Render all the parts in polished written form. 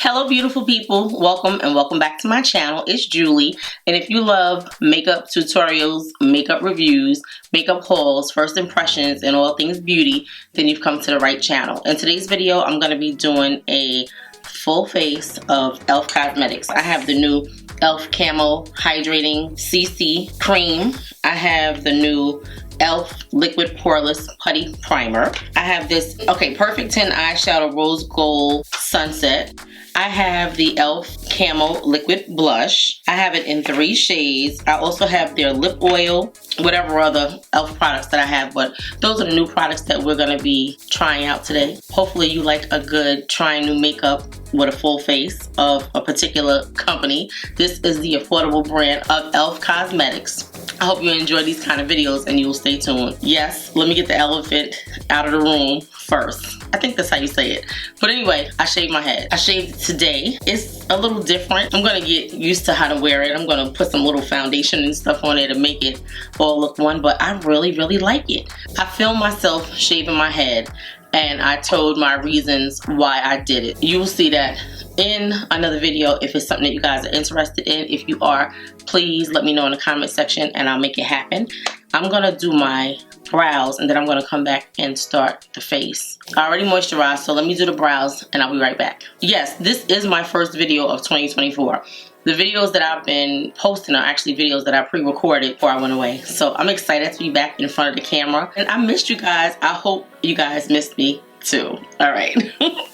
Hello beautiful people, welcome and welcome back to my channel. It's Julie, and if you love makeup tutorials, makeup reviews, makeup hauls, first impressions, and all things beauty, then you've come to the right channel. In today's video, I'm going to be doing a full face of e.l.f. Cosmetics. I have the new e.l.f. Camo Hydrating CC Cream. I have the new e.l.f. Liquid Poreless Putty Primer. I have this, Perfect 10 Eyeshadow Rose Gold Sunset. I have the e.l.f. Camo Liquid Blush. I have it in 3 shades. I also have their lip oil, whatever other e.l.f. products that I have, but those are the new products that we're going to be trying out today. Hopefully you like a good trying new makeup with a full face of a particular company. This is the affordable brand of e.l.f. Cosmetics. I hope you enjoy these kind of videos and you'll stay tuned. Yes, let me get the elephant out of the room first. I think that's how you say it. But anyway, I shaved my head. I shaved it today. It's a little different. I'm gonna get used to how to wear it. I'm gonna put some little foundation and stuff on it to make it all look one, but I really like it. I filmed myself shaving my head and I told my reasons why I did it. You will see that in another video if it's something that you guys are interested in. If you are, please let me know in the comment section and I'll make it happen. I'm gonna do my brows and then I'm gonna come back and start the face. I already moisturized, so let me do the brows and I'll be right back. Yes, this is my first video of 2024. The videos that I've been posting are actually videos that I pre-recorded before I went away. So I'm excited to be back in front of the camera. And I missed you guys. I hope you guys missed me too. Alright.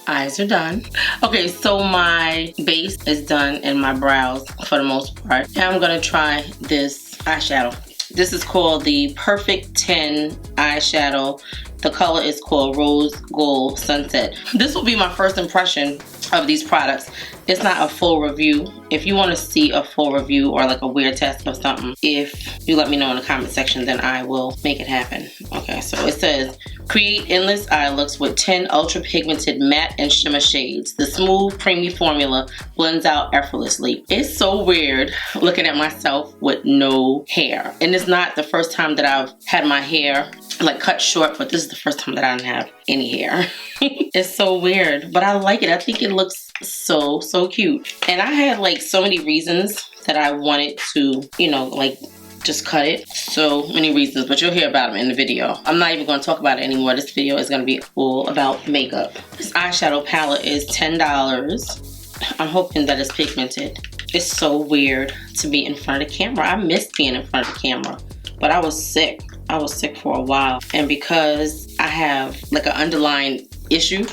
Eyes are done. Okay, so my base is done and my brows for the most part. Now I'm going to try this eyeshadow. This is called the Perfect 10 eyeshadow. The color is called Rose Gold Sunset. This will be my first impression of these products. It's not a full review. If you want to see a full review or like a weird test or something, if you let me know in the comment section, then I will make it happen. Okay, so it says, create endless eye looks with 10 ultra pigmented matte and shimmer shades. The smooth, creamy formula blends out effortlessly. It's so weird looking at myself with no hair. And it's not the first time that I've had my hair like cut short, but this is the first time that I don't have any hair. It's so weird, but I like it. I think it looks so cute. And I had like so many reasons that I wanted to, you know, like just cut it. So many reasons, but you'll hear about them in the video. I'm not even going to talk about it anymore. This video is going to be all about makeup. This eyeshadow palette is $10. I'm hoping that it's pigmented. It's so weird to be in front of the camera. I miss being in front of the camera, but I was sick. I was sick for a while, and because I have like an underlying issue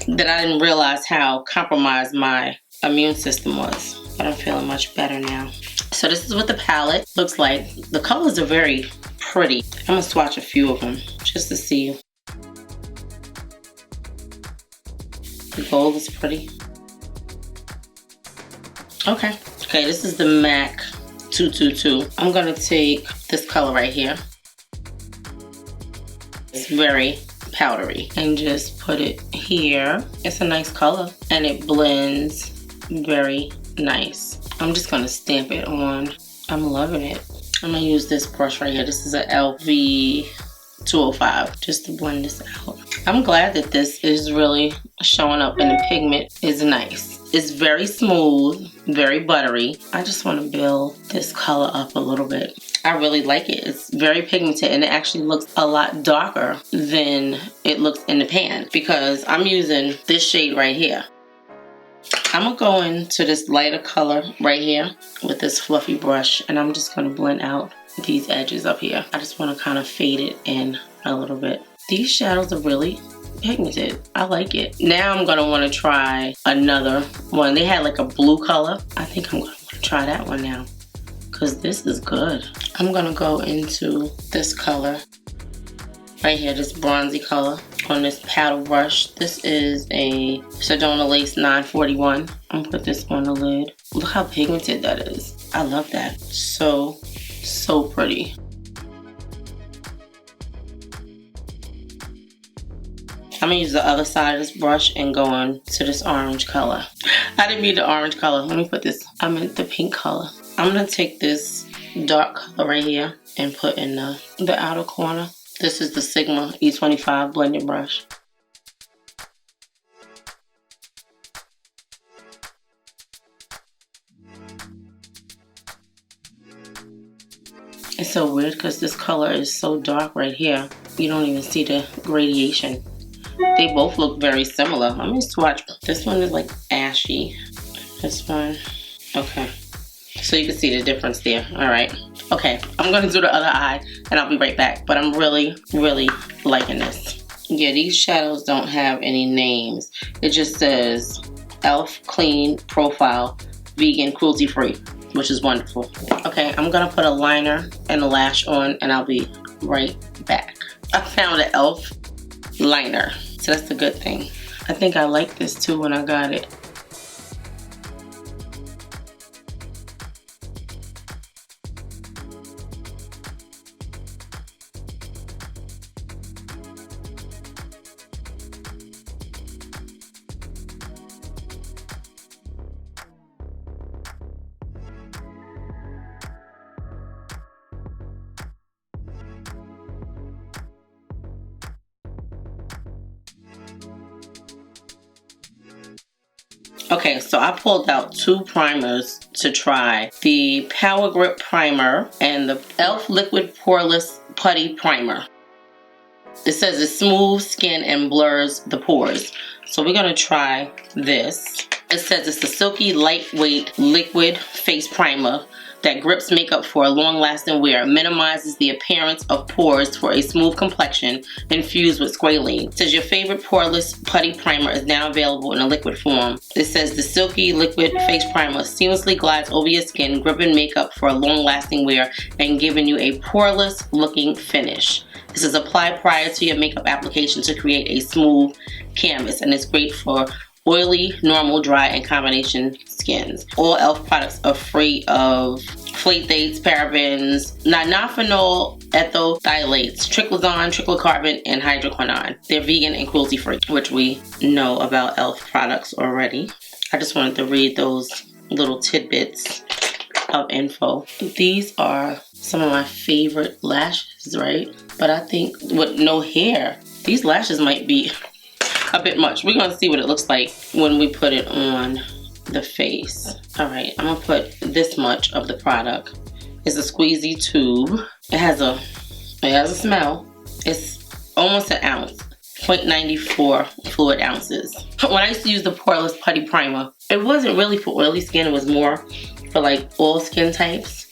that I didn't realize how compromised my immune system was, but I'm feeling much better now. So this is what the palette looks like. The colors are very pretty. I'm gonna swatch a few of them just to see. The gold is pretty. Okay, this is the MAC 222. I'm gonna take this color right here. It's very powdery, and just put it here. It's a nice color and it blends very nice. I'm just gonna stamp it on. I'm loving it. I'm gonna use this brush right here. This is an LV 205 just to blend this out. I'm glad that this is really showing up and the pigment is nice. It's very smooth, very buttery. I just want to build this color up a little bit. I really like it. It's very pigmented and it actually looks a lot darker than it looks in the pan because I'm using this shade right here. I'm gonna go into this lighter color right here with this fluffy brush and I'm just gonna blend out these edges up here. I just want to kind of fade it in a little bit. These shadows are really pigmented. I like it. Now I'm gonna want to try another one. They had like a blue color. I think I'm gonna want to try that one now because this is good. I'm gonna go into this color right here, this bronzy color on this paddle brush. This is a Sedona Lace 941. I'm gonna put this on the lid. Look how pigmented that is. I love that. So pretty. I'm gonna use the other side of this brush and go on to this orange color. I didn't mean the orange color. Let me put this, I meant the pink color. I'm gonna take this dark color right here and put in the outer corner. This is the Sigma E25 blending brush. It's so weird because this color is so dark right here. You don't even see the gradation. They both look very similar. Let me swatch. This one is like ashy. This one, okay. So you can see the difference there. All right. Okay, I'm gonna do the other eye and I'll be right back. But I'm really, really liking this. Yeah, these shadows don't have any names. It just says e.l.f. Clean Profile Vegan Cruelty Free, which is wonderful. Okay, I'm gonna put a liner and a lash on and I'll be right back. I found an e.l.f. liner, so that's a good thing. I think I liked this too when I got it. Okay, so I pulled out 2 primers to try. The Power Grip Primer and the e.l.f. Liquid Poreless Putty Primer. It says it smooths skin and blurs the pores. So we're gonna try this. It says it's a silky, lightweight, liquid face primer that grips makeup for a long-lasting wear, minimizes the appearance of pores for a smooth complexion, infused with squalene. It says your favorite poreless putty primer is now available in a liquid form. It says the silky liquid face primer seamlessly glides over your skin, gripping makeup for a long-lasting wear and giving you a poreless looking finish. This is applied prior to your makeup application to create a smooth canvas, and it's great for oily, normal, dry, and combination skins. All e.l.f. products are free of phthalates, parabens, nonylphenol, ethyl phthalates, triclosan, triclocarbon, and hydroquinone. They're vegan and cruelty-free, which we know about e.l.f. products already. I just wanted to read those little tidbits of info. These are some of my favorite lashes, right? But I think with no hair, these lashes might be a bit much. We're gonna see what it looks like when we put it on the face. All right, I'm gonna put this much of the product. It's a squeezy tube. It has a smell. It's almost an ounce, 0.94 fluid ounces. When I used to use the Poreless Putty Primer, it wasn't really for oily skin. It was more for like all skin types.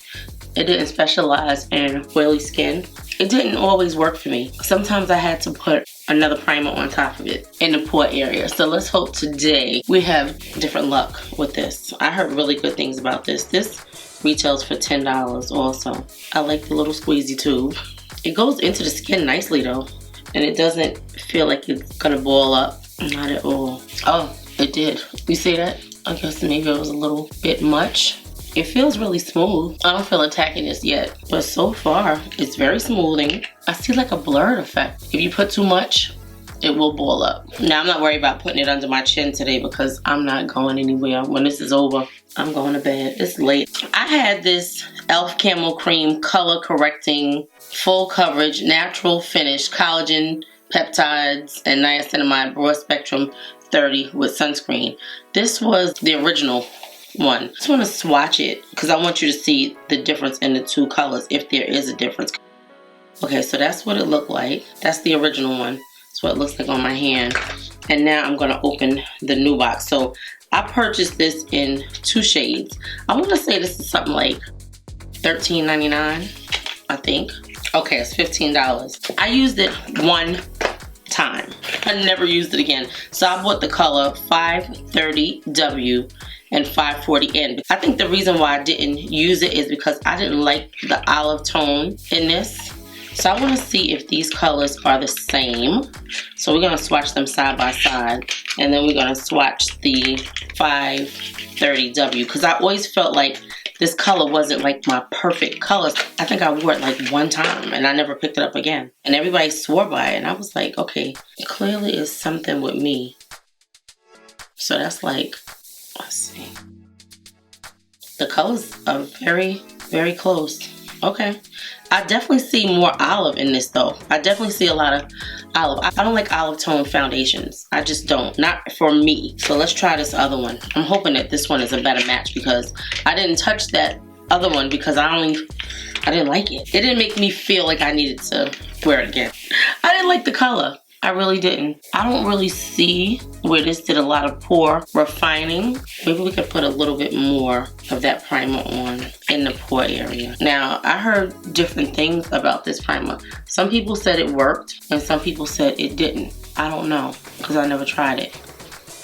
It didn't specialize in oily skin. It didn't always work for me. Sometimes I had to put another primer on top of it in the pore area. So let's hope today we have different luck with this. I heard really good things about this. This retails for $10 also. I like the little squeezy tube. It goes into the skin nicely though, and it doesn't feel like it's gonna ball up. Not at all. Oh, it did. You see that? I guess maybe it was a little bit much. It feels really smooth. I don't feel a tackiness yet, but so far it's very smoothing. I see like a blurred effect. If you put too much, it will ball up. Now I'm not worried about putting it under my chin today because I'm not going anywhere. When this is over, I'm going to bed. It's late. I had this e.l.f. Camo Cream Color Correcting Full Coverage Natural Finish Collagen Peptides and Niacinamide Broad Spectrum 30 with sunscreen. This was the original one. I just want to swatch it because I want you to see the difference in the 2 colors if there is a difference. Okay, so that's what it looked like. That's the original one. That's what it looks like on my hand. And now I'm going to open the new box. So I purchased this in 2 shades. I want to say this is something like $13.99, I think. Okay, it's $15. I used it one time. I never used it again. So I bought the color 530W and 540N. I think the reason why I didn't use it is because I didn't like the olive tone in this. So I want to see if these colors are the same. So we're going to swatch them side by side. And then we're going to swatch the 530W. Because I always felt like this color wasn't like my perfect color. I think I wore it like one time and I never picked it up again. And everybody swore by it. And I was like, okay, clearly it's something with me. So that's like, let's see. The colors are very, very close. Okay. I definitely see more olive in this though. I definitely see a lot of olive. I don't like olive tone foundations. I just don't. Not for me. So let's try this other one. I'm hoping that this one is a better match because I didn't touch that other one because I only I didn't like it. It didn't make me feel like I needed to wear it again. I didn't like the color. I really didn't. I don't really see where this did a lot of pore refining. Maybe we could put a little bit more of that primer on in the pore area. Now, I heard different things about this primer. Some people said it worked and some people said it didn't. I don't know because I never tried it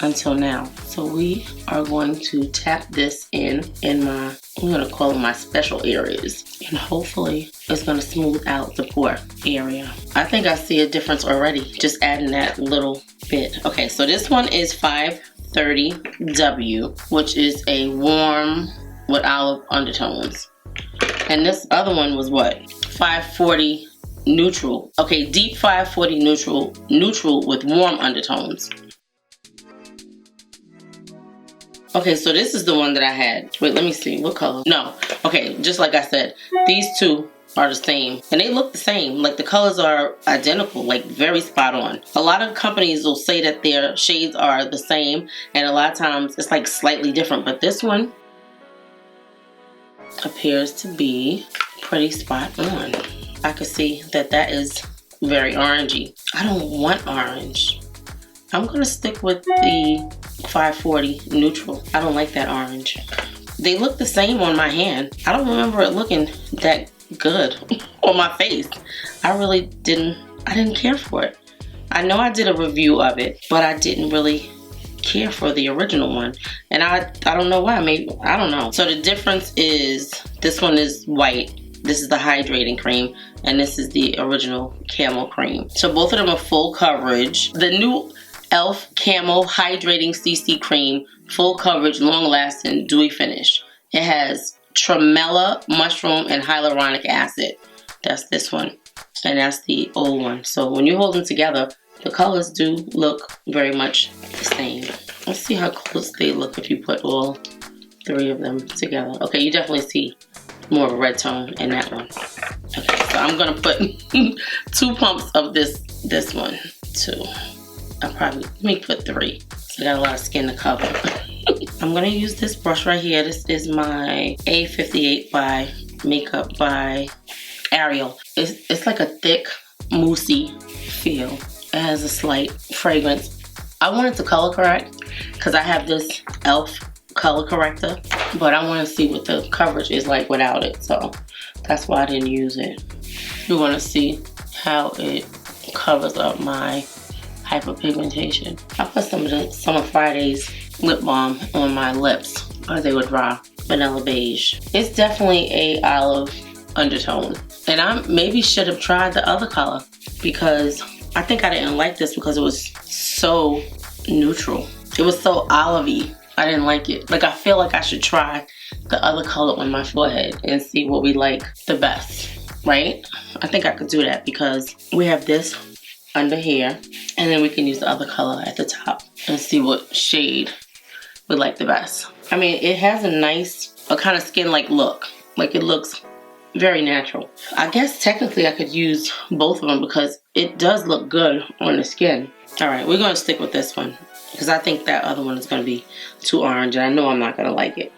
until now. So we are going to tap this in my, I'm gonna call them my special areas. And hopefully it's gonna smooth out the pore area. I think I see a difference already, just adding that little bit. Okay, so this one is 530W, which is a warm with olive undertones. And this other one was what? 540 neutral. Okay, deep 540 neutral with warm undertones. Okay, so this is the one that I had. Wait, let me see. What color? No. Okay, just like I said, these two are the same. And they look the same. Like, the colors are identical, like very spot on. A lot of companies will say that their shades are the same, and a lot of times it's like slightly different. But this one appears to be pretty spot on. I can see that that is very orangey. I don't want orange. I'm gonna stick with the 540 neutral. I don't like that orange. They look the same on my hand. I don't remember it looking that good on my face. I didn't care for it. I know I did a review of it, but I didn't really care for the original one. And I don't know why, maybe, I don't know. So the difference is this one is white. This is the hydrating cream, and this is the original Camo cream. So both of them are full coverage. The new e.l.f. Camo Hydrating CC Cream, full coverage, long lasting, dewy finish. It has tremella, mushroom, and hyaluronic acid. That's this one, and that's the old one. So when you hold them together, the colors do look very much the same. Let's see how close they look if you put all three of them together. Okay, you definitely see more of a red tone in that one. Okay, so I'm gonna put 2 pumps of this one too. Let me put 3. So I got a lot of skin to cover. I'm gonna use this brush right here. This is my A58 by Makeup by Ariel. It's like a thick, moussey feel. It has a slight fragrance. I wanted to color correct because I have this e.l.f. color corrector, but I want to see what the coverage is like without it. So that's why I didn't use it. You want to see how it covers up my hyperpigmentation. I put some of the Summer Fridays lip balm on my lips as they were dry. Vanilla beige. It's definitely a olive undertone. And I maybe should have tried the other color because I think I didn't like this because it was so neutral. It was so olivey. I didn't like it. Like, I feel like I should try the other color on my forehead and see what we like the best, right? I think I could do that because we have this under here, and then we can use the other color at the top and see what shade we like the best. I mean, it has a nice, kind of skin-like look. Like, it looks very natural. I guess technically I could use both of them because it does look good on the skin. All right, we're gonna stick with this one because I think that other one is gonna be too orange and I know I'm not gonna like it.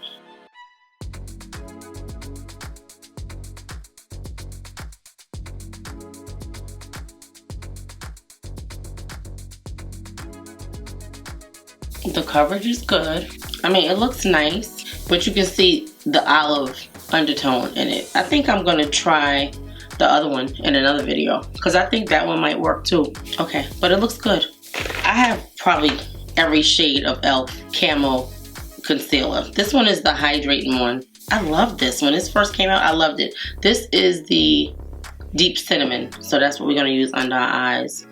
The coverage is good. I mean, it looks nice, but you can see the olive undertone in it. I think I'm gonna try the other one in another video because I think that one might work too. Okay, but it looks good. I have probably every shade of e.l.f. Camo concealer. This one is the hydrating one. I love this. When this first came out, I loved it. This is the deep cinnamon, so that's what we're gonna use under our eyes.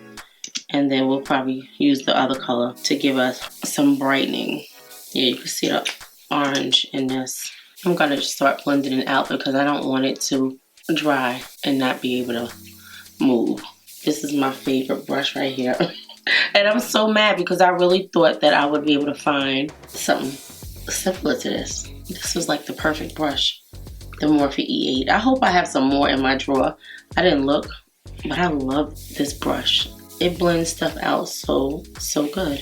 And then we'll probably use the other color to give us some brightening. Yeah, you can see the orange in this. I'm gonna just start blending it out because I don't want it to dry and not be able to move. This is my favorite brush right here. And I'm so mad because I really thought that I would be able to find something similar to this. This was like the perfect brush, the Morphe E8. I hope I have some more in my drawer. I didn't look, but I love this brush. It blends stuff out so good.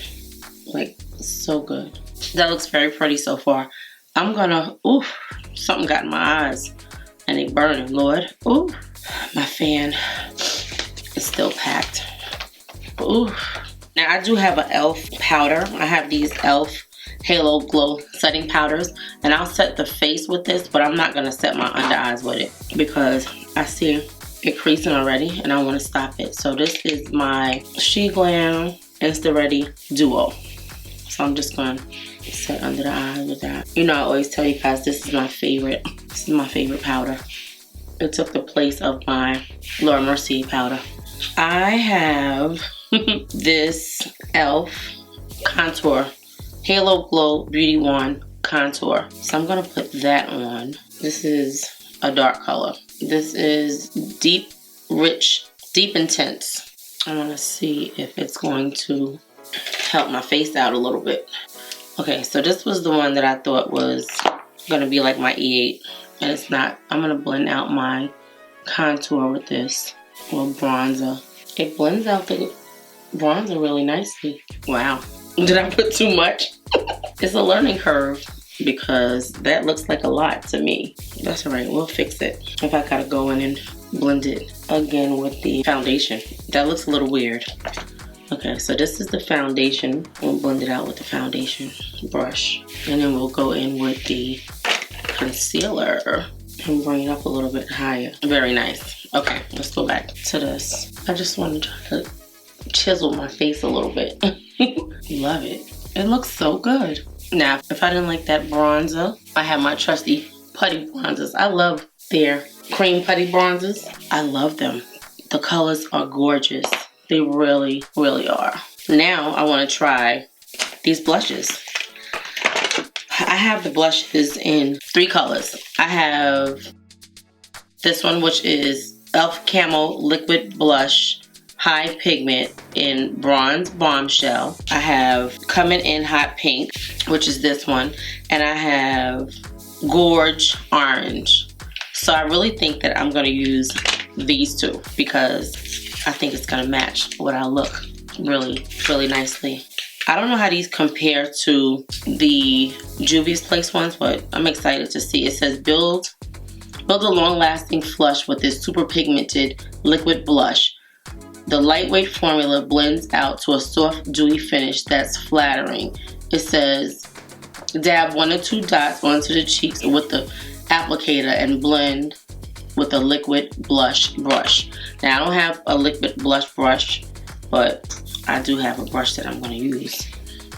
Like, so good. That looks very pretty so far. I'm gonna, oof, something got in my eyes and Man, they burning, Lord. Ooh, my fan is still packed. Ooh. Now, I do have an e.l.f. powder. I have these e.l.f. Halo Glow setting powders, and I'll set the face with this, but I'm not going to set my under eyes with it because I see it creasing already and I want to stop it. So this is my She Glam Insta Ready Duo. So I'm just going to set under the eyes with that. You know, I always tell you guys this is my favorite. This is my favorite powder. It took the place of my Laura Mercier powder. I have this e.l.f. contour Halo Glow Beauty Wand contour. So I'm gonna put that on. This is a dark color. This is deep, rich, deep intense. I wanna see if it's going to help my face out a little bit. Okay, so this was the one that I thought was gonna be like my E8, and it's not. I'm gonna blend out my contour with this little bronzer. It blends out the bronzer really nicely. Wow. Did I put too much? It's a learning curve because that looks like a lot to me. That's all right, we'll fix it. If I gotta go in and blend it again with the foundation. That looks a little weird. Okay, so this is the foundation. We'll blend it out with the foundation brush. And then we'll go in with the concealer and bring it up a little bit higher. Very nice. Okay, let's go back to this. I just want to try to chisel my face a little bit. Love it. It looks so good. Now, if I didn't like that bronzer, I have my trusty putty bronzers. I love their cream putty bronzers. I love them. The colors are gorgeous. They really, really are. Now, I want to try these blushes. I have the blushes in 3 colors. I have this one, which is e.l.f. Camo Liquid Blush High Pigment in Bronze Bombshell. I have Coming in Hot Pink, which is this one. And I have Gorge Orange. So I really think that I'm going to use these 2 because I think it's going to match what I look really, really nicely. I don't know how these compare to the Juvia's Place ones, but I'm excited to see. It says build a long-lasting flush with this super pigmented liquid blush. The lightweight formula blends out to a soft, dewy finish that's flattering. It says dab 1 or 2 dots onto the cheeks with the applicator and blend with a liquid blush brush. Now, I don't have a liquid blush brush, but I do have a brush that I'm going to use.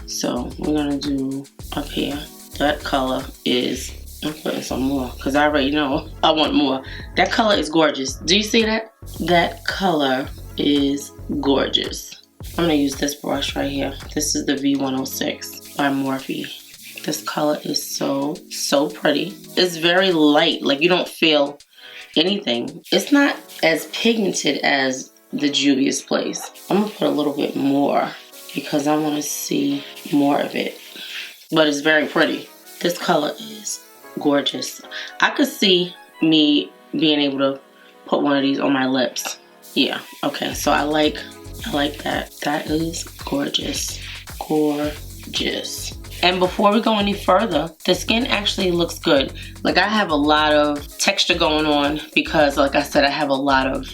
So we're going to do up here. That color is, I'm putting some more because I already know I want more. That color is gorgeous. Do you see that? That color is gorgeous. I'm going to use this brush right here. This is the V106 by Morphe. This color is so pretty. It's very light. Like, you don't feel anything. It's not as pigmented as the Juvia's Place. I'm going to put a little bit more because I want to see more of it. But it's very pretty. This color is gorgeous. I could see me being able to put one of these on my lips. Yeah, okay, so I like that. That is gorgeous. Gorgeous. And before we go any further, the skin actually looks good. Like, I have a lot of texture going on because, like I said, I have a lot of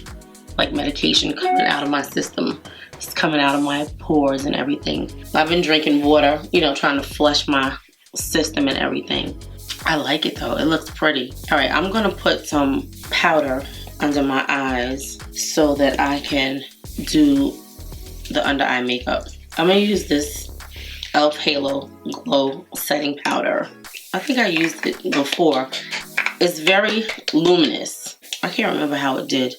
like medication coming out of my system. It's coming out of my pores and everything. I've been drinking water, you know, trying to flush my system and everything. I like it though, it looks pretty. All right, I'm gonna put some powder under my eyes so that I can do the under eye makeup. I'm gonna use this e.l.f. Halo Glow Setting Powder. I think I used it before. It's very luminous. I can't remember how it did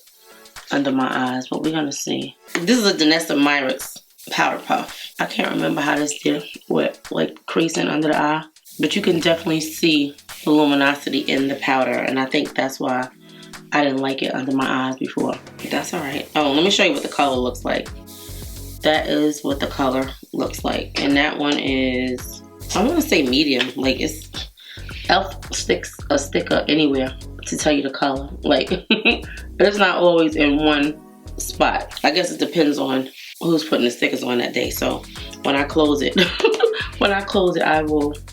under my eyes, but we're gonna see. This is a Danessa Myricks powder puff. I can't remember how this did with like creasing under the eye, but you can definitely see the luminosity in the powder, and I think that's why I didn't like it under my eyes before. That's all right. Oh, let me show you what the color looks like. That is what the color looks like, and that one is, I want to say medium. Like, it's e.l.f. sticks a sticker anywhere to tell you the color. Like, it's not always in one spot. I guess it depends on who's putting the stickers on that day. So when I close it,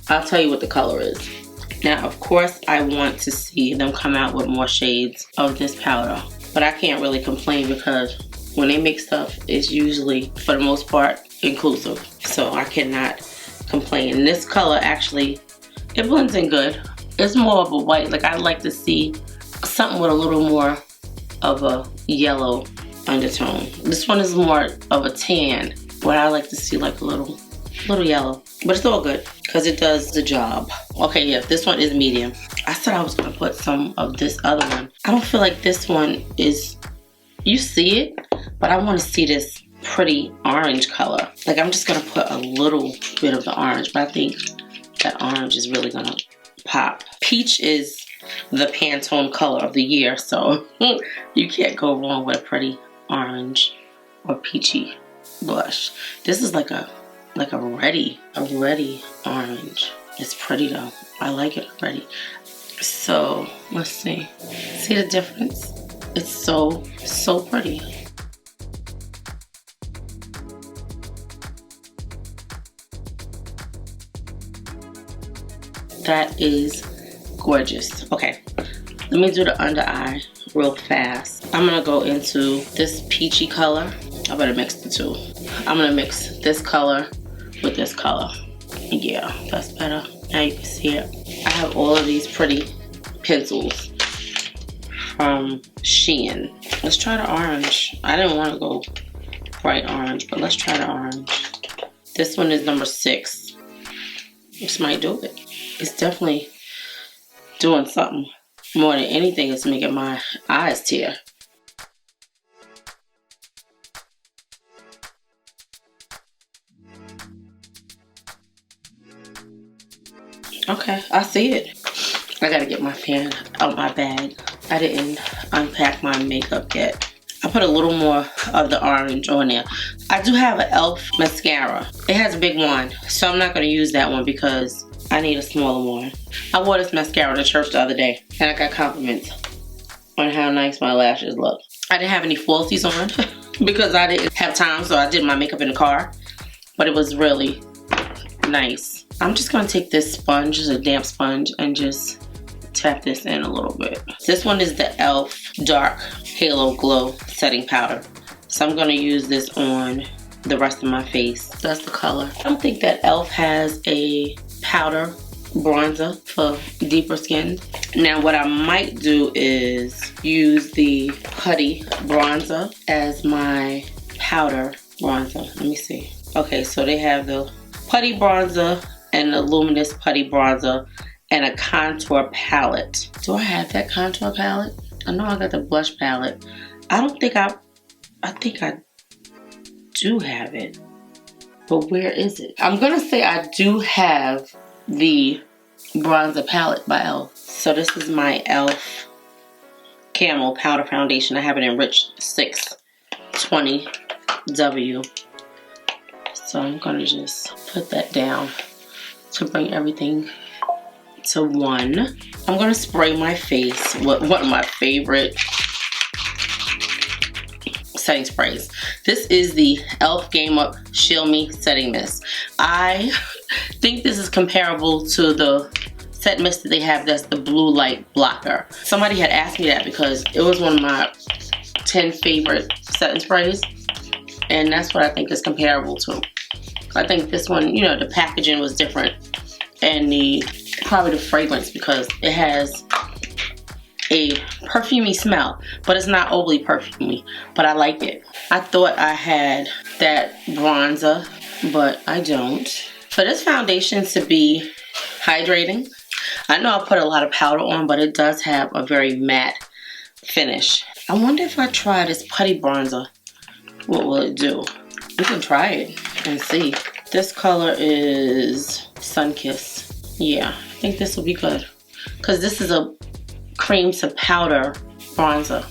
I'll tell you what the color is. Now, of course, I want to see them come out with more shades of this powder. But I can't really complain because when they make stuff, it's usually, for the most part, inclusive. So I cannot complain. And this color actually, it blends in good. It's more of a white. Like, I'd like to see something with a little more of a yellow undertone. This one is more of a tan, but I like to see like a little yellow. But it's all good because it does the job. Okay, yeah, this one is medium. I said I was gonna put some of this other one. I don't feel like this one is, you see it, but I want to see this pretty orange color. Like, I'm just gonna put a little bit of the orange, but I think that orange is really gonna pop. Peach is the Pantone color of the year, so you can't go wrong with a pretty orange or peachy blush. This is like a ready orange. It's pretty though. I like it already. So let's see. See the difference? It's so pretty. That is gorgeous. Okay, let me do the under eye real fast. I'm gonna go into this peachy color. I better mix the two. I'm gonna mix this color with this color. Yeah, that's better. Now you can see it. I have all of these pretty pencils from Shein. Let's try the orange. I didn't want to go bright orange, but let's try the orange. This one is number 6. This might do it. It's definitely doing something. More than anything, it's making my eyes tear. Okay, I see it. I gotta get my pan out my bag. I didn't unpack my makeup yet. I put a little more of the orange on there. I do have an e.l.f. mascara. It has a big wand, so I'm not gonna use that one because I need a smaller one. I wore this mascara to church the other day, and I got compliments on how nice my lashes look. I didn't have any falsies on because I didn't have time, so I did my makeup in the car, but it was really nice. I'm just gonna take this sponge, just a damp sponge, and just tap this in a little bit. This one is the e.l.f. Dark Halo Glow Setting Powder. So I'm gonna use this on the rest of my face. That's the color. I don't think that e.l.f. has a powder bronzer for deeper skin. Now what I might do is use the Putty bronzer as my powder bronzer. Let me see. Okay, so they have the Putty bronzer and the Luminous Putty bronzer and a contour palette. Do I have that contour palette? I know I got the blush palette. I think I do have it, but where is it? I'm gonna say I do have the bronzer palette by e.l.f. So this is my e.l.f. Camo Powder Foundation. I have it in Rich 620W. So I'm gonna just put that down to bring everything to one. I'm gonna spray my face with one of my favorite setting sprays. This is the e.l.f. Game Up Shield Me Setting Mist. I think this is comparable to the set mist that they have that's the blue light blocker. Somebody had asked me that because it was one of my 10 favorite setting sprays, and that's what I think is comparable to. I think this one, you know, the packaging was different, and probably the fragrance, because it has a perfumey smell, but it's not overly perfumey, but I like it. I thought I had that bronzer, but I don't. For this foundation to be hydrating, I know I put a lot of powder on, but it does have a very matte finish. I wonder if I try this Putty bronzer, what will it do? We can try it and see. This color is Sunkiss. Yeah, I think this will be good, because this is a cream to powder bronzer,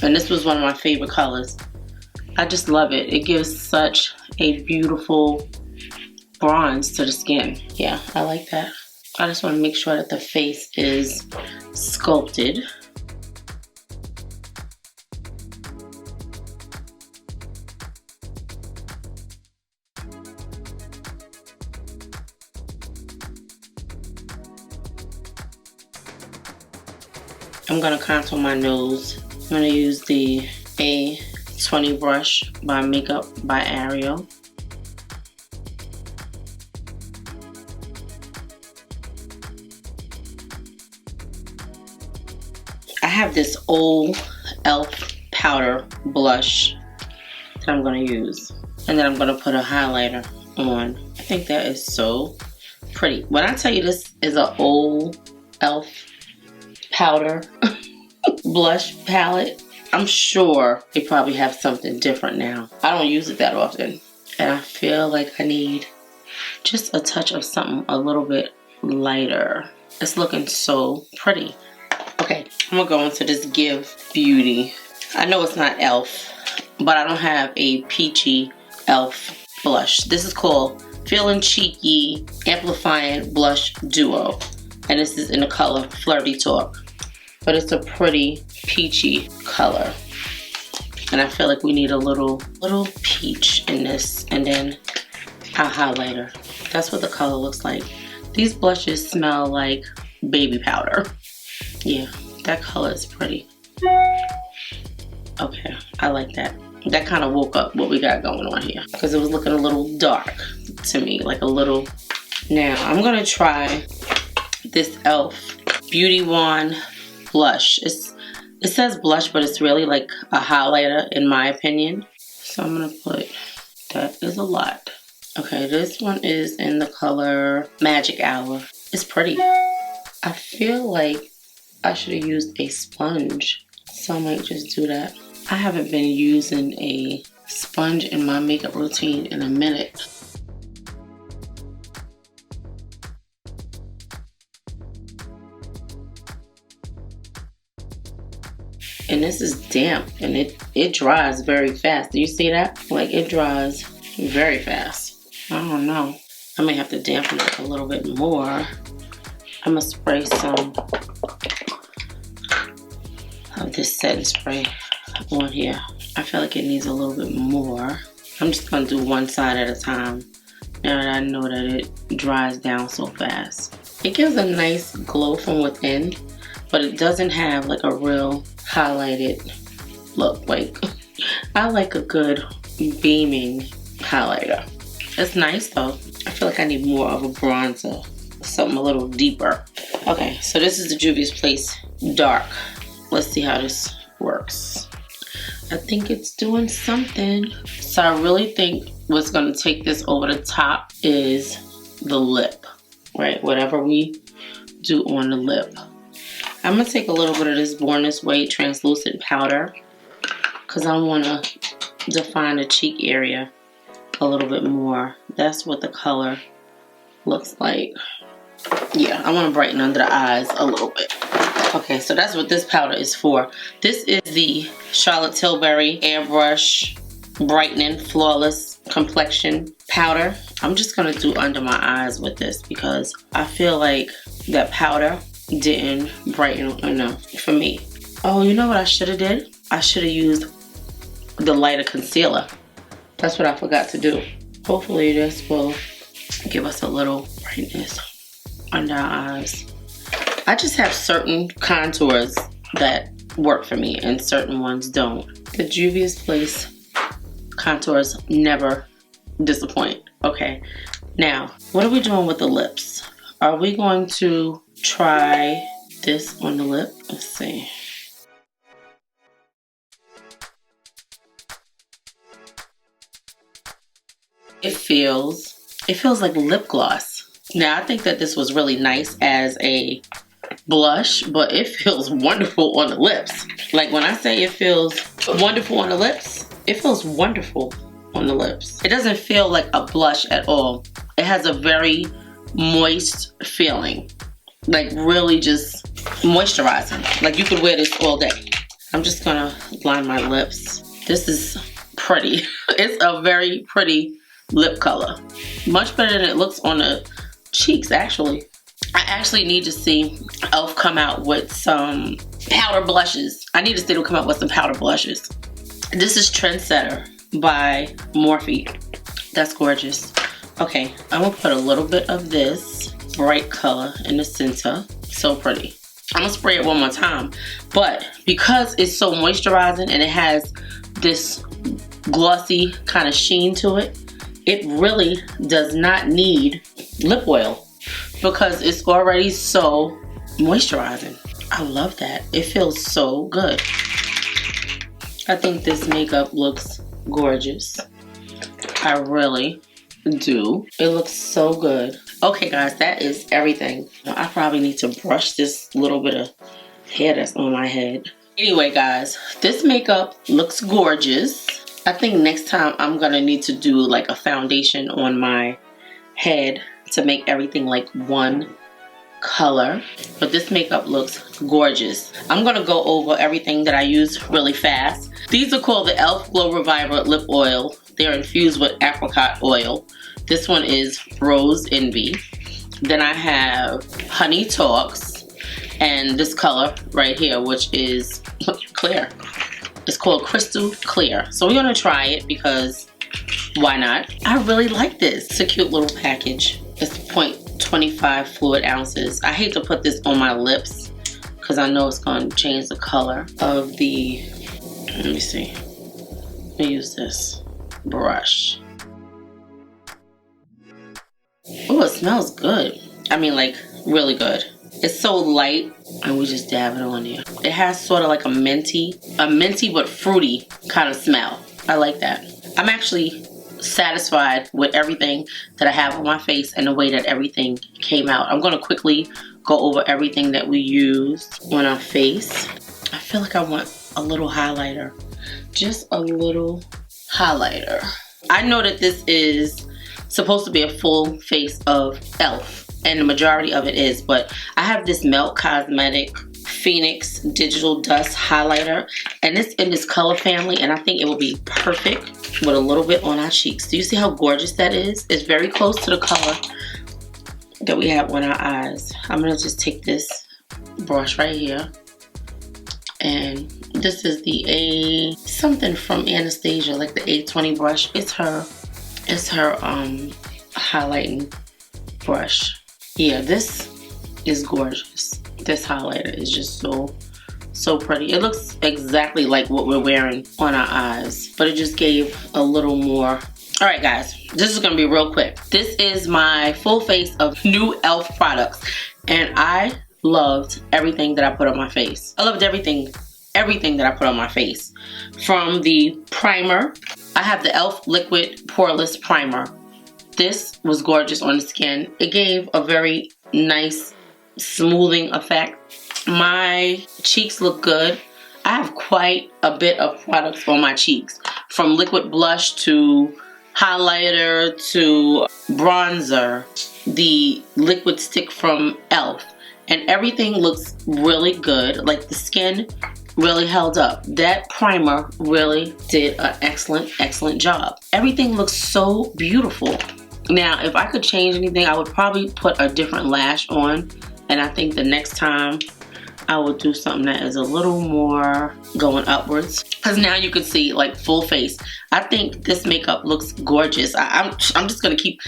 and this was one of my favorite colors. I just love it. It gives such a beautiful bronze to the skin. Yeah, I like that. I just want to make sure that the face is sculpted. I'm gonna contour my nose. I'm gonna use the A20 brush by Makeup by Ariel. I have this old e.l.f. powder blush that I'm gonna use. And then I'm gonna put a highlighter on. I think that is so pretty. When I tell you this is an old e.l.f. powder blush palette, I'm sure they probably have something different now. I don't use it that often. And I feel like I need just a touch of something a little bit lighter. It's looking so pretty. Okay, I'm gonna go into this Give Beauty. I know it's not e.l.f., but I don't have a peachy e.l.f. blush. This is called Feeling Cheeky Amplifying Blush Duo. And this is in the color Flirty Talk. But it's a pretty peachy color. And I feel like we need a little peach in this. And then a highlighter. That's what the color looks like. These blushes smell like baby powder. Yeah, that color is pretty. Okay, I like that. That kind of woke up what we got going on here. Because it was looking a little dark to me. Like a little. Now, I'm going to try this e.l.f. Beauty Wand blush. It says blush, but it's really like a highlighter in my opinion. So I'm gonna put, that is a lot. Okay, this one is in the color Magic Hour. It's pretty. I feel like I should have used a sponge, so I might just do that. I haven't been using a sponge in my makeup routine in a minute. And this is damp and it dries very fast. Do you see that? Like it dries very fast. I don't know. I may have to dampen it a little bit more. I'm gonna spray some of this setting spray on here. I feel like it needs a little bit more. I'm just gonna do one side at a time now that I know that it dries down so fast. It gives a nice glow from within, but it doesn't have like a real highlighted look. Like I like a good beaming highlighter. It's nice though. I feel like I need more of a bronzer, something a little deeper. Okay, so this is the Juvia's Place Dark. Let's see how this works. I think it's doing something. So I really think what's gonna take this over the top is the lip, right? Whatever we do on the lip. I'm gonna take a little bit of this Born This Way translucent powder because I wanna define the cheek area a little bit more. That's what the color looks like. Yeah, I wanna brighten under the eyes a little bit. Okay, so that's what this powder is for. This is the Charlotte Tilbury Airbrush Brightening Flawless Complexion Powder. I'm just gonna do under my eyes with this because I feel like that powder didn't brighten enough for me. Oh, you know what I should have did? I should have used the lighter concealer. That's what I forgot to do. Hopefully this will give us a little brightness under our eyes. I just have certain contours that work for me and certain ones don't. The Juvia's Place contours never disappoint. Okay, now what are we doing with the lips? Are we going to try this on the lip? Let's see. It feels like lip gloss. Now I think that this was really nice as a blush, but it feels wonderful on the lips. Like when I say it feels wonderful on the lips, it feels wonderful on the lips. It doesn't feel like a blush at all. It has a very moist feeling. Like really just moisturizing. Like you could wear this all day. I'm just gonna line my lips. This is pretty. It's a very pretty lip color. Much better than it looks on the cheeks actually. I actually need to see e.l.f. come out with some powder blushes. I need to see them come out with some powder blushes. This is Trendsetter by Morphe. That's gorgeous. Okay, I'm gonna put a little bit of this bright color in the center. So pretty. I'm gonna spray it one more time. But because it's so moisturizing and it has this glossy kind of sheen to it, it really does not need lip oil because it's already so moisturizing. I love that. It feels so good. I think this makeup looks gorgeous. I really do. It looks so good. Okay guys, that is everything. I probably need to brush this little bit of hair that's on my head. Anyway guys, this makeup looks gorgeous. I think next time I'm gonna need to do like a foundation on my head to make everything like one color. But this makeup looks gorgeous. I'm gonna go over everything that I use really fast. These are called the e.l.f. Glow Reviver Lip Oil. They're infused with apricot oil. This one is Rose Envy. Then I have Honey Talks and this color right here, which is clear. It's called Crystal Clear. So we're gonna try it because why not? I really like this. It's a cute little package. It's 0.25 fluid ounces. I hate to put this on my lips because I know it's gonna change the color of the, let me see. Let me use this brush. Oh, it smells good. I mean, like, really good. It's so light, and we just dab it on there. It has sort of like a minty but fruity kind of smell. I like that. I'm actually satisfied with everything that I have on my face and the way that everything came out. I'm gonna quickly go over everything that we used on our face. I feel like I want a little highlighter. Just a little highlighter. I know that this is supposed to be a full face of e.l.f. and the majority of it is, but I have this Melt Cosmetic Phoenix Digital Dust Highlighter, and it's in this color family, and I think it will be perfect with a little bit on our cheeks. Do you see how gorgeous that is? It's very close to the color that we have on our eyes. I'm gonna just take this brush right here, and this is the something from Anastasia, like the A20 brush. It's her highlighting brush. Yeah, this is gorgeous. This highlighter is just so pretty. It looks exactly like what we're wearing on our eyes, but it just gave a little more. All right guys, this is gonna be real quick. This is my full face of new e.l.f. products, and I loved everything that I put on my face. I loved everything that I put on my face. From the primer, I have the e.l.f. Liquid Poreless Primer. This was gorgeous on the skin. It gave a very nice smoothing effect. My cheeks look good. I have quite a bit of products on my cheeks, from liquid blush to highlighter to bronzer, the liquid stick from e.l.f. and everything looks really good. Like, the skin really held up. That primer really did an excellent job. Everything looks so beautiful. Now, if I could change anything, I would probably put a different lash on, and I think the next time I would do something that is a little more going upwards, because now you can see like full face. I think this makeup looks gorgeous. I'm just gonna keep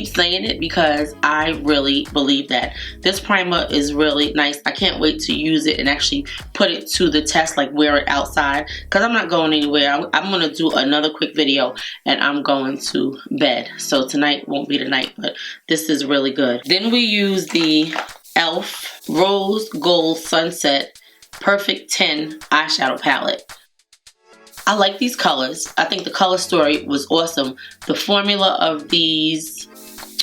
saying it because I really believe that this primer is really nice. I can't wait to use it and actually put it to the test, like wear it outside, because I'm not going anywhere. I'm gonna do another quick video and I'm going to bed, so tonight won't be the night, but this is really good. Then we use the e.l.f. Rose Gold Sunset Perfect 10 eyeshadow palette. I like these colors. I think the color story was awesome. The formula of these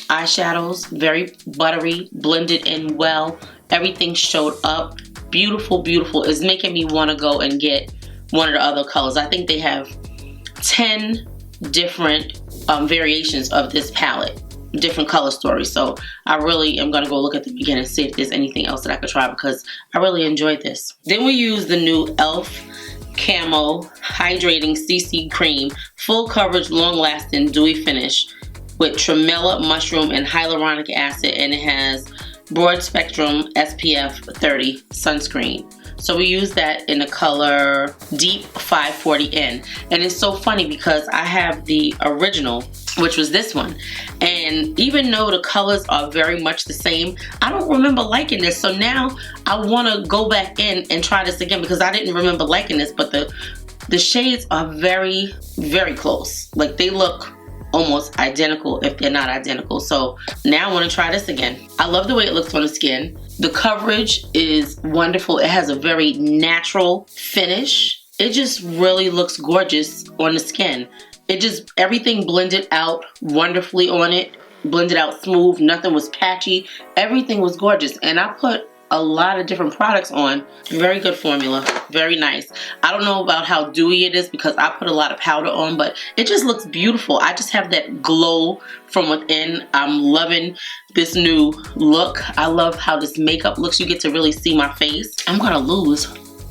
eyeshadows, very buttery, blended in well. Everything showed up. Beautiful, beautiful. It's making me want to go and get one of the other colors. I think they have 10 different variations of this palette. Different color stories, so I really am gonna go look at them again and see if there's anything else that I could try, because I really enjoyed this. Then we use the new e.l.f. Camo Hydrating CC Cream, full coverage, long lasting, dewy finish with tremella, mushroom, and hyaluronic acid, and it has broad spectrum SPF 30 sunscreen. So we use that in the color Deep 540N. And it's so funny because I have the original, which was this one. And even though the colors are very much the same, I don't remember liking this. So now I want to go back in and try this again because I didn't remember liking this, but the shades are very, very close. Like they look almost identical if they're not identical. So now I want to try this again. I love the way it looks on the skin. The coverage is wonderful. It has a very natural finish. It just really looks gorgeous on the skin. It just, everything blended out wonderfully on it. Blended out smooth. Nothing was patchy. Everything was gorgeous. And I put a lot of different products on. Very good formula. Very nice. I don't know about how dewy it is because I put a lot of powder on, but it just looks beautiful. I just have that glow from within. I'm loving this new look. I love how this makeup looks. You get to really see my face. I'm gonna lose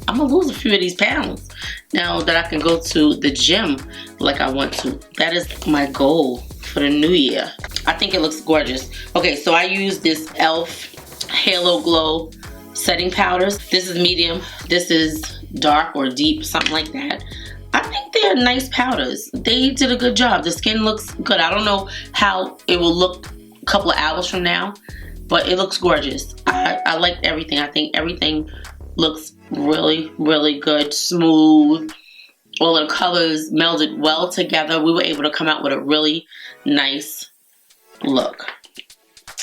a few of these pounds now that I can go to the gym like I want to. That is my goal for the new year. I think it looks gorgeous. Okay, so I use this e.l.f. Halo Glow setting powders. This is medium. This is dark or deep, something like that. I think they're nice powders. They did a good job. The skin looks good. I don't know how it will look a couple of hours from now, but it looks gorgeous. I liked everything. I think everything looks really, really good, smooth. All the colors melded well together. We were able to come out with a really nice look.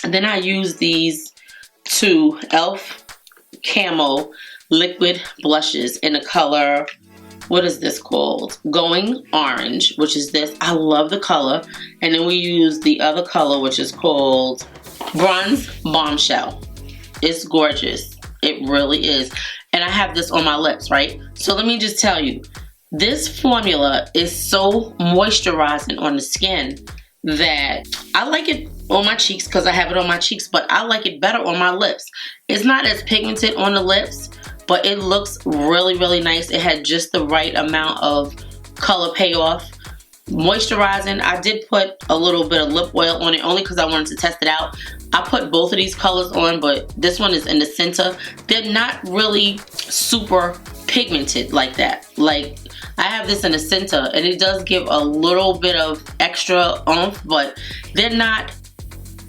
And then I use these two e.l.f. Camo liquid blushes in the color, what is this called? Going Orange, which is this. I love the color. And then we use the other color, which is called Bronze Bombshell. It's gorgeous. It really is. And I have this on my lips, right? So let me just tell you, this formula is so moisturizing on the skin that I like it on my cheeks because I have it on my cheeks, but I like it better on my lips. It's not as pigmented on the lips, but it looks really, really nice. It had just the right amount of color payoff. Moisturizing, I did put a little bit of lip oil on it only because I wanted to test it out. I put both of these colors on, but this one is in the center. They're not really super pigmented like that. Like, I have this in the center and it does give a little bit of extra oomph, but they're not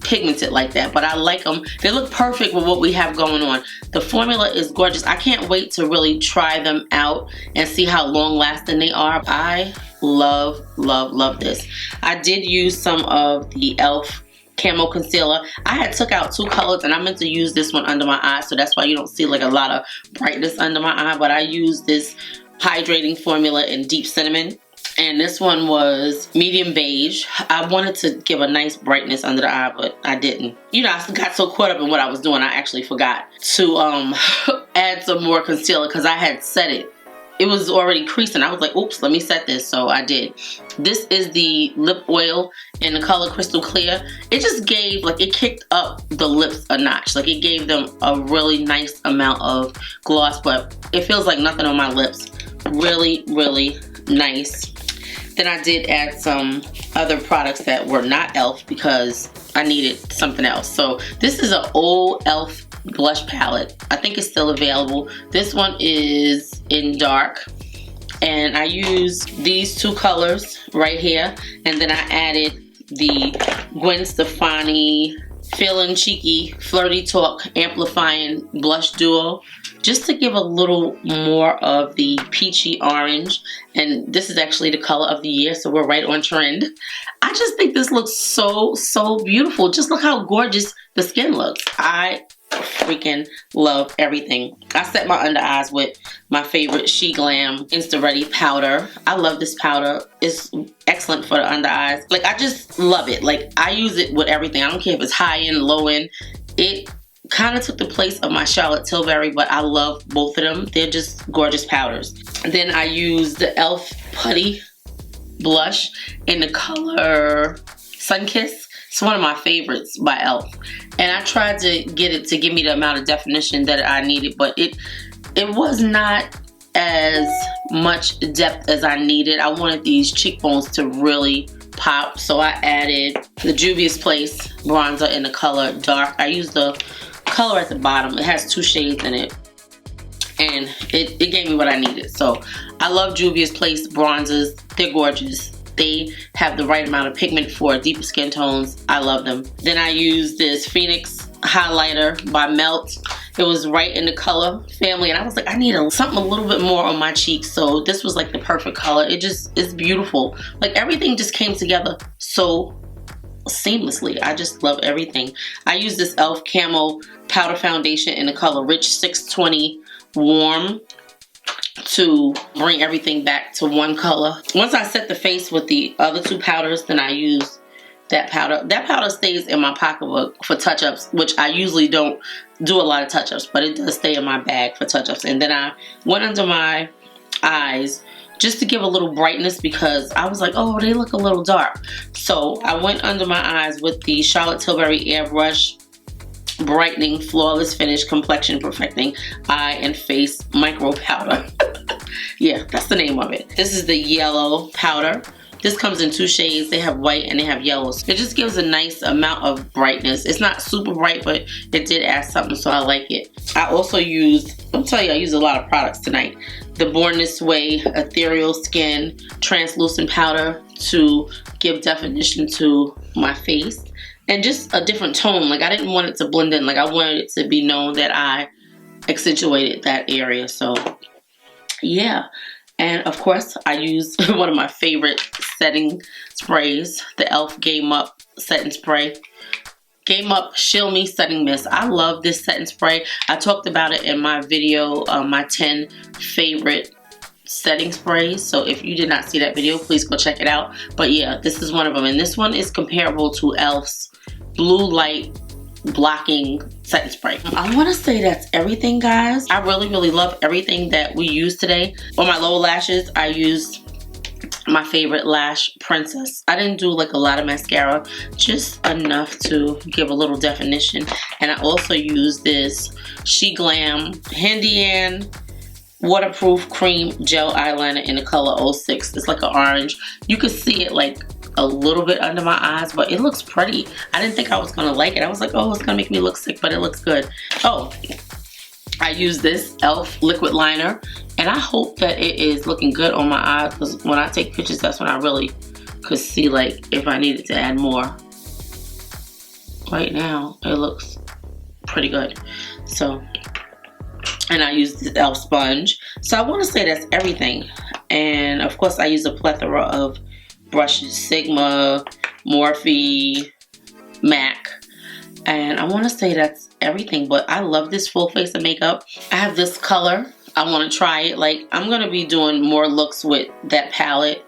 pigmented like that. But I like them. They look perfect with what we have going on. The formula is gorgeous. I can't wait to really try them out and see how long lasting they are. I love, love, love this. I did use some of the e.l.f. Camo concealer. I had took out two colors and I meant to use this one under my eye, so that's why you don't see like a lot of brightness under my eye, but I used this hydrating formula in Deep Cinnamon, and this one was medium beige. I wanted to give a nice brightness under the eye, but I didn't. You know, I got so caught up in what I was doing, I actually forgot to add some more concealer because I had set it. It was already creasing. I was like, oops, let me set this, so I did. This is the lip oil in the color Crystal Clear. It just gave, like, it kicked up the lips a notch. Like, it gave them a really nice amount of gloss, but it feels like nothing on my lips. Really, really nice. Then I did add some other products that were not e.l.f. because I needed something else. So this is an old e.l.f. blush palette. I think it's still available. This one is in dark. And I used these two colors right here. And then I added the Gwen Stefani Feeling Cheeky Flirty Talk Amplifying Blush Duo, just to give a little more of the peachy orange. And this is actually the color of the year, so we're right on trend. I just think this looks so, so beautiful. Just look how gorgeous the skin looks. I freaking love everything. I set my under eyes with my favorite She Glam Insta Ready powder. I love this powder. It's excellent for the under eyes. Like, I just love it. Like, I use it with everything. I don't care if it's high end, low end. It kind of took the place of my Charlotte Tilbury, but I love both of them. They're just gorgeous powders. And then I used the e.l.f. Putty blush in the color Sunkiss. It's one of my favorites by e.l.f. And I tried to get it to give me the amount of definition that I needed, but it was not as much depth as I needed. I wanted these cheekbones to really pop, so I added the Juvia's Place bronzer in the color Dark. I used the color at the bottom. It has two shades in it. and it gave me what I needed. So I love Juvia's Place bronzers. They're gorgeous. They have the right amount of pigment for deeper skin tones. I love them. Then I used this Phoenix highlighter by Melt. It was right in the color family, and I was like, I need something a little bit more on my cheeks. So this was like the perfect color. It just is beautiful. Like everything just came together so seamlessly. I just love everything. I use this e.l.f. Camo powder foundation in the color Rich 620 Warm to bring everything back to one color. Once I set the face with the other two powders, then I use that powder. That powder stays in my pocketbook for touch-ups, which I usually don't do a lot of touch-ups, but it does stay in my bag for touch-ups. And then I went under my eyes just to give a little brightness because I was like, oh, they look a little dark. So I went under my eyes with the Charlotte Tilbury Airbrush Brightening Flawless Finish Complexion Perfecting Eye and Face Micro Powder. Yeah, that's the name of it. This is the yellow powder. This comes in two shades. They have white and they have yellows. It just gives a nice amount of brightness. It's not super bright, but it did add something, so I like it. I also used, I'll tell you, I used a lot of products tonight. The Born This Way Ethereal Skin Translucent Powder to give definition to my face. And just a different tone. Like I didn't want it to blend in. Like I wanted it to be known that I accentuated that area. So yeah. And of course, I use one of my favorite setting sprays, the e.l.f. Game Up Setting Spray. Game Up Shield Me Setting Mist. I love this setting spray. I talked about it in my video, my 10 favorite setting sprays. So if you did not see that video, please go check it out. But yeah, this is one of them. And this one is comparable to e.l.f.'s Blue Light Blocking Setting Spray. I want to say that's everything, guys. I really love everything that we used today. On my lower lashes, I used my favorite lash Princess. I didn't do like a lot of mascara, just enough to give a little definition. And I also used this She Glam Handy Ann Waterproof Cream Gel Eyeliner in the color 06. It's like an orange. You could see it like a little bit under my eyes, but it looks pretty. I didn't think I was gonna like it. I was like, oh, it's gonna make me look sick, but it looks good. Oh, I use this e.l.f. liquid liner, and I hope that it is looking good on my eyes, because when I take pictures, that's when I really could see like if I needed to add more. Right now, it looks pretty good. So, and I use this e.l.f. sponge. So I want to say that's everything. And of course, I use a plethora of brushes, Sigma, Morphe, MAC, and I want to say that's everything. But I love this full face of makeup. I have this color. I want to try it. Like I'm gonna be doing more looks with that palette.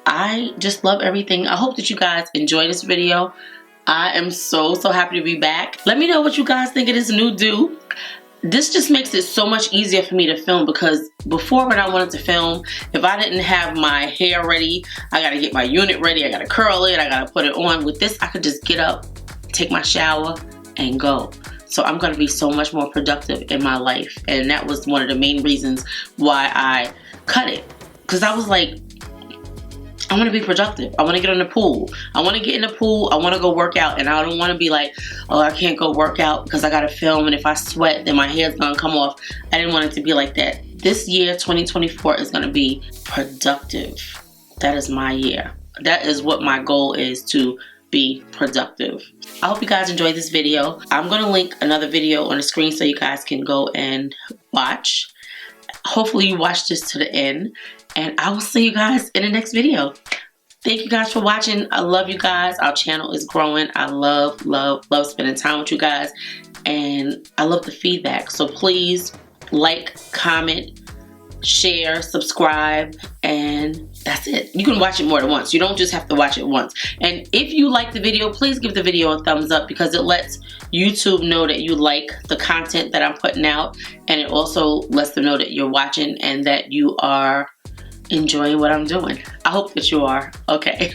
I just love everything. I hope that you guys enjoy this video. I am so happy to be back. Let me know what you guys think of this new do. This just makes it so much easier for me to film, because before when I wanted to film, if I didn't have my hair ready, I gotta get my unit ready, I gotta curl it, I gotta put it on. With this, I could just get up, take my shower, and go. So I'm gonna be so much more productive in my life. And that was one of the main reasons why I cut it. Because I was like, I want to be productive. I want to get in the pool. I want to get in the pool. I want to go work out. And I don't want to be like, oh, I can't go work out because I got to film. And if I sweat, then my hair's going to come off. I didn't want it to be like that. This year, 2024, is going to be productive. That is my year. That is what my goal is, to be productive. I hope you guys enjoyed this video. I'm going to link another video on the screen so you guys can go and watch. Hopefully you watch this to the end. And I will see you guys in the next video. Thank you guys for watching. I love you guys. Our channel is growing. I love spending time with you guys. And I love the feedback. So please like, comment, share, subscribe, and that's it. You can watch it more than once. You don't just have to watch it once. And if you like the video, please give the video a thumbs up, because it lets YouTube know that you like the content that I'm putting out. And it also lets them know that you're watching and that you are enjoying what I'm doing. I hope that you are. Okay.